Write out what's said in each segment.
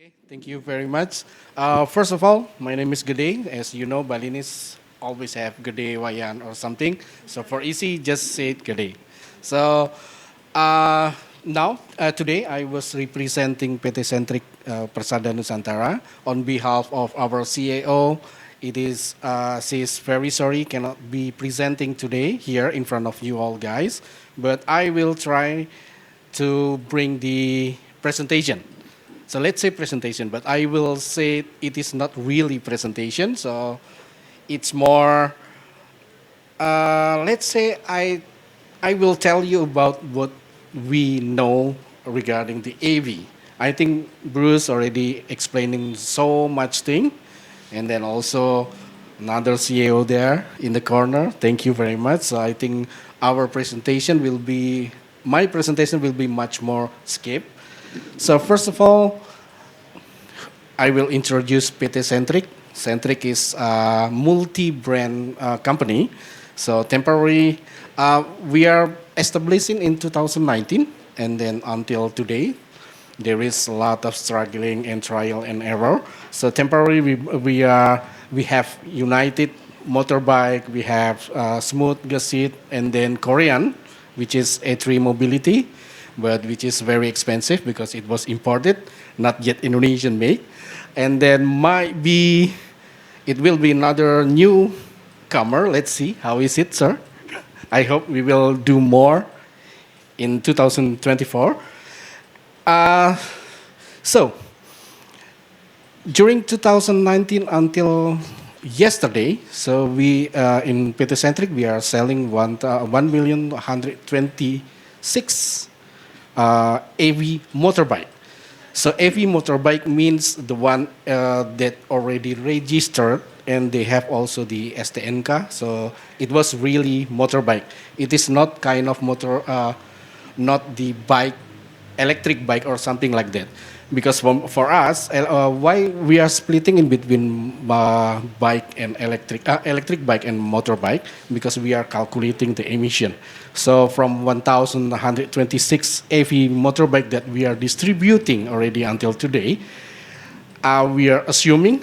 Okay, thank you very much. First of all, my name is Gede. As you know, Balinese always have Gede Wayan or something. So for easy, just say it Gede. So uh, today, I was representing PT Sentrik Persada Nusantara on behalf of our CAO. She's very sorry cannot be presenting today here in front of you all guys, but I will try to bring the presentation. So let's say presentation, but I will say it is not really presentation. So it's more, let's say I will tell you about what we know regarding the AV. I think Bruce already explaining so much thing, and then also another CEO there in the corner. Thank you very much. So I think my presentation will be much more skip. So first of all, I will introduce PT Sentrik. Sentrik is a multi-brand company. So temporary, we are establishing in 2019, and then until today, there is a lot of struggling and trial and error. So temporary, we have United Motorbike, we have Smooth Gasit, and then Korean, which is A3 Mobility, but which is very expensive because it was imported, not yet Indonesian made. And then it will be another newcomer. Let's see, how is it, sir? I hope we will do more in 2024. Uh, so, during 2019 until yesterday, so we in PT Centric we are selling 1,126 AV motorbike. So AV motorbike means the one that already registered and they have also the STNK. So it was really motorbike. It is not kind of not the bike, electric bike or something like that. Because for us, why we are splitting in between bike and electric bike and motorbike, because we are calculating the emission. So from 1,126 AV motorbike that we are distributing already until today, we are assuming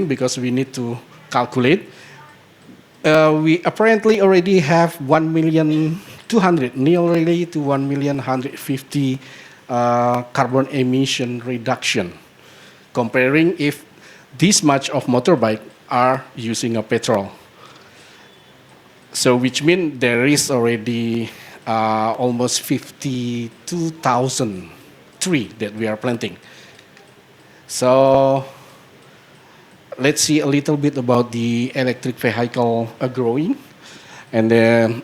because we need to calculate, we apparently already have 1,200,000, nearly to 1,150,000 carbon emission reduction, comparing if this much of motorbike are using a petrol. So which means there is already almost 52,000 tree that we are planting. So let's see a little bit about the electric vehicle growing. And then,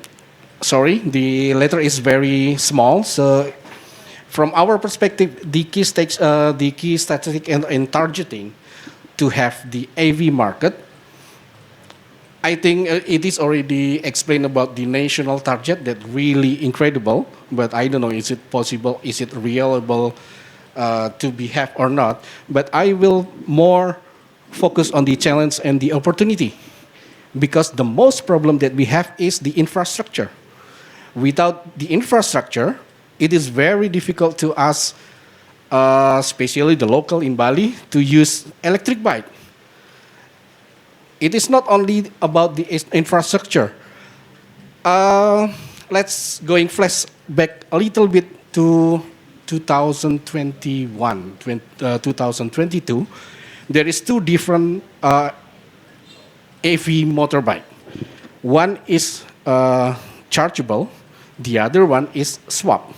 sorry, the letter is very small. So from our perspective, the key statistic in targeting to have the AV market, I think it is already explained about the national target that really incredible, but I don't know, is it possible, is it reliable to be have or not? But I will more focus on the challenge and the opportunity, because the most problem that we have is the infrastructure. Without the infrastructure, it is very difficult to us, especially the local in Bali, to use electric bike. It is not only about the infrastructure. Let's going flashback a little bit to 2021, 2022. There is two different AV motorbike. One is chargeable, the other one is swap.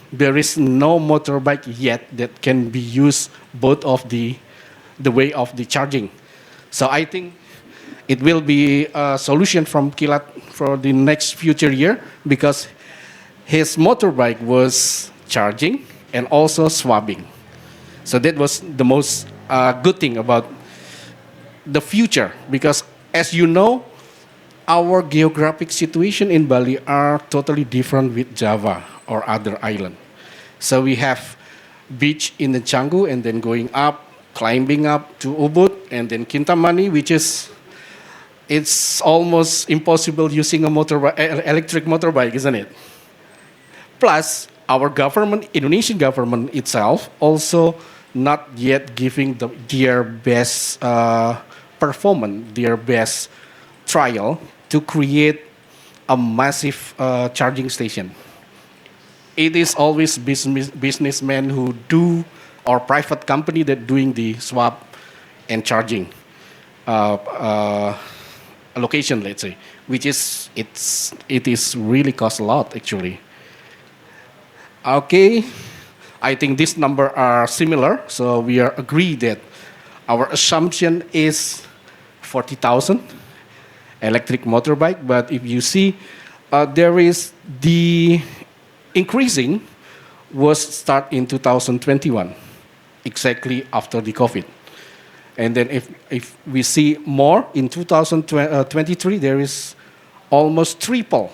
There is no motorbike yet that can be used both of the way of the charging. So I think it will be a solution from Kilat for the next future year, because his motorbike was charging and also swapping. So that was the most good thing about the future, because as you know, our geographic situation in Bali are totally different with Java or other island. So we have beach in the Canggu and then going up, climbing up to Ubud and then Kintamani, which is, it's almost impossible using a electric motorbike, isn't it? Plus, our government, Indonesian government itself, also not yet giving their best performance, their best trial to create a massive charging station. It is always businessmen who do, or private company that doing the swap and charging location, let's say, which is it is really cost a lot actually. Okay, I think this number are similar, so we are agree that our assumption is 40,000 electric motorbike. But if you see, there is the increasing was start in 2021, exactly after the COVID. And then if we see more in 2023, there is almost triple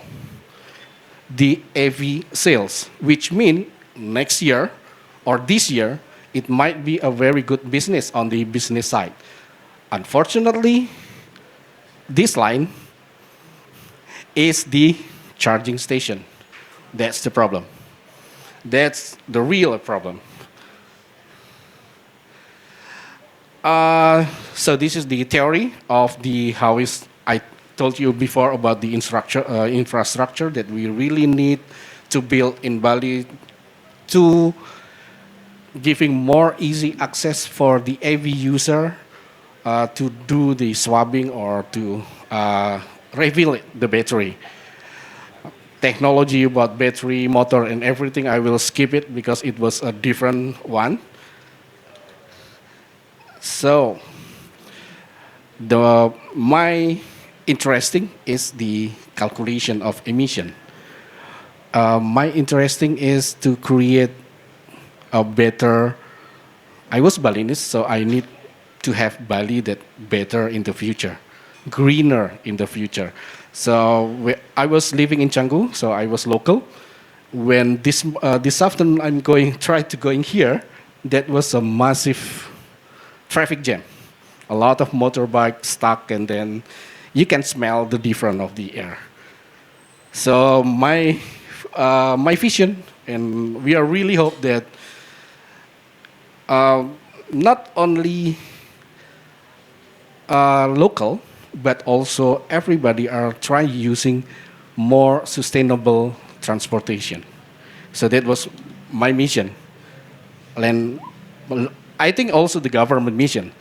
the AV sales, which mean next year or this year, it might be a very good business on the business side. Unfortunately, this line is the charging station. That's the problem. That's the real problem. So this is the theory of the how is I told you before about the infrastructure that we really need to build in Bali to giving more easy access for the AV user to do the swabbing or to reveal the battery. Technology about battery, motor, and everything, I will skip it because it was a different one. So, my interesting is the calculation of emission. My interesting is to create a better. I was Balinese, so I need to have Bali that better in the future, greener in the future. So I was living in Canggu, so I was local. When this afternoon I'm going try to going here, that was a massive traffic jam. A lot of motorbikes stuck, and then you can smell the difference of the air. So my vision, and we are really hope that not only local, but also everybody are trying using more sustainable transportation. So that was my mission, and I think also the government mission.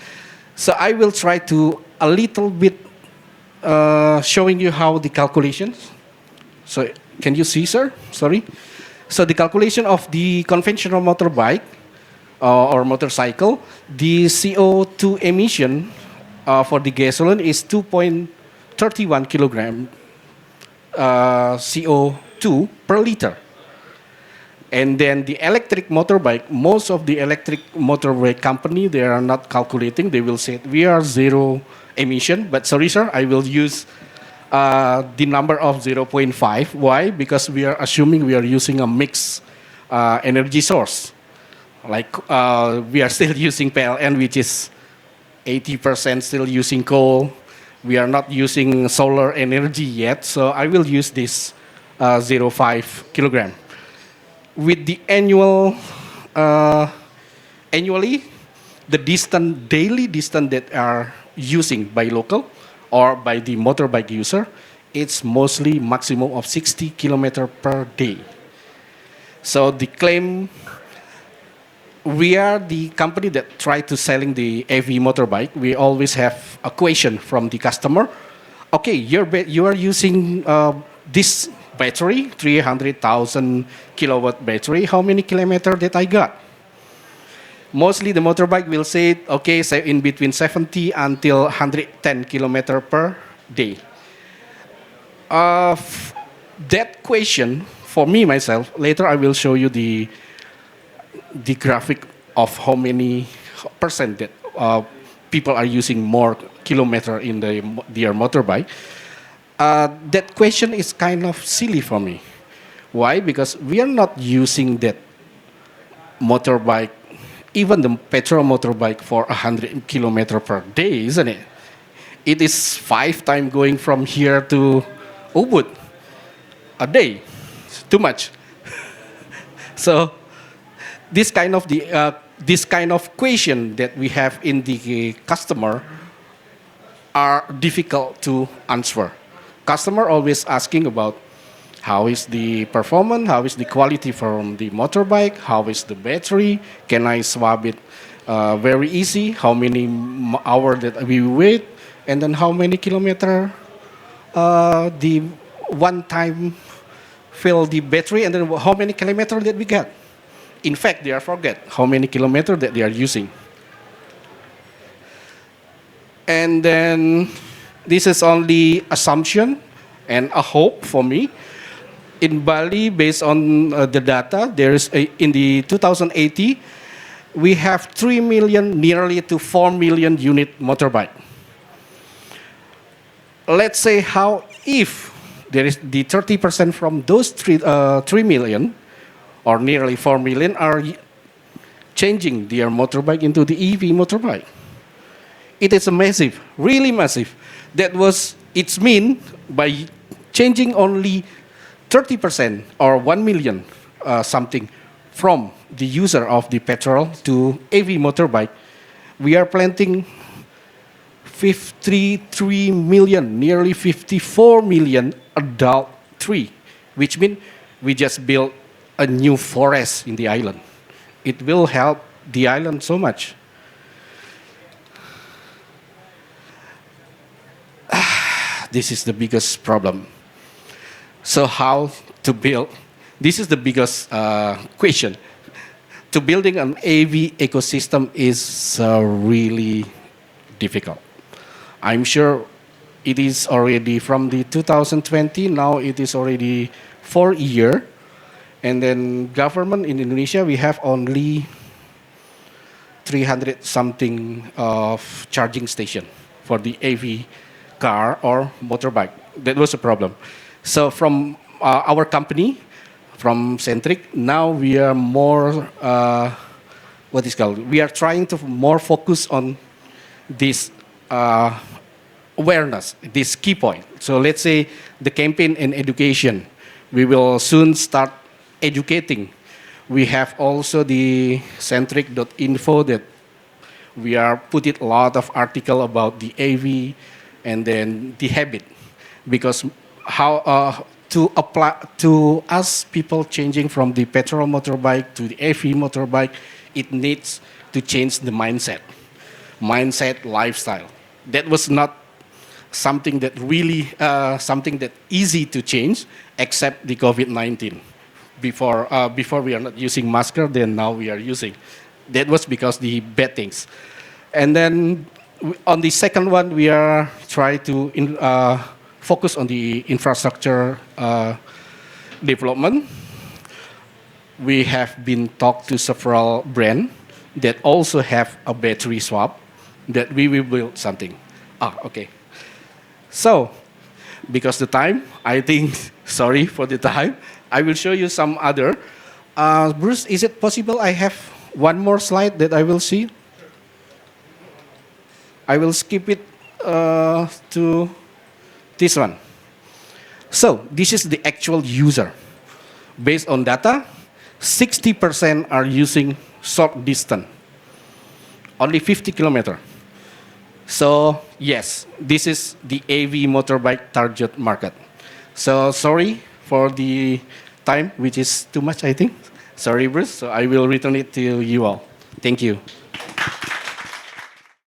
So I will try to a little bit showing you how the calculations. So can you see, sir? Sorry. So the calculation of the conventional motorbike or motorcycle, the CO2 emission for the gasoline is 2.31 kilogram CO2 per liter. And then the electric motorbike, most of the electric motorbike company, they are not calculating. They will say we are zero emission. But sorry, sir, I will use the number of zero point 0.5. Why? Because we are assuming we are using a mixed energy source. Like we are still using PLN, which is 80% still using coal. We are not using solar energy yet. So I will use this 0.5 kilogram. With the annually, the daily distance that are using by local or by the motorbike user, it's mostly maximum of 60 kilometer per day. So the claim, we are the company that try to selling the AV motorbike. We always have a question from the customer. Okay, you are using this battery, 300,000 kilowatt battery. How many kilometer that I got? Mostly the motorbike will say, okay, say in between 70 until 110 kilometer per day. That question, for me myself, later I will show you the graphic of how many percent that people are using more kilometer in their motorbike. That question is kind of silly for me. Why? Because we are not using that motorbike, even the petrol motorbike, for 100 kilometer per day, isn't it? It is 5 times going from here to Ubud a day. It's too much. So this kind of this kind of question that we have in the customer are difficult to answer. Customer always asking about how is the performance, how is the quality from the motorbike, how is the battery, can I swap it very easy, how many hour that we wait, and then how many kilometer the one time fill the battery, and then how many kilometer that we get. In fact, they are forget how many kilometer that they are using. And then this is only assumption and a hope for me. In Bali, based on the data, there is in the 2080, we have 3 million, nearly to 4 million unit motorbike. Let's say how if there is the 30% from those 3 million or nearly 4 million are changing their motorbike into the EV motorbike. It is a massive, really massive. That was, it's mean by changing only 30% or 1 million something from the user of the petrol to EV motorbike, we are planting 53 million, nearly 54 million adult tree, which means we just built a new forest in the island. It will help the island so much. This is the biggest problem. So how to build? This is the biggest question. To building an AV ecosystem is really difficult. I'm sure it is already from the 2020, now it is already 4 years. And then government in Indonesia, we have only 300 something of charging station for the AV car or motorbike. That was a problem. So from our company, from Sentrik, now we are more, what is called, we are trying to more focus on this awareness, this key point. So let's say the campaign in education, we will soon start educating. We have also the Sentrik.info that we are putting a lot of article about the AV and then the habit, because how to apply to us people changing from the petrol motorbike to the AV motorbike, it needs to change the mindset, lifestyle. That was not something that really something that easy to change, except the COVID-19. Before we are not using masker, then now we are using. That was because the bad things. And then on the second one, we are trying to focus on the infrastructure development. We have been talked to several brands that also have a battery swap that we will build something. Okay. So, because the time, I think, sorry for the time, I will show you some other. Bruce, is it possible I have one more slide that I will see? I will skip it to this one. So this is the actual user. Based on data, 60% are using short distance, only 50 kilometers. So yes, this is the AV motorbike target market. So sorry for the time, which is too much, I think. Sorry, Bruce. So I will return it to you all. Thank you.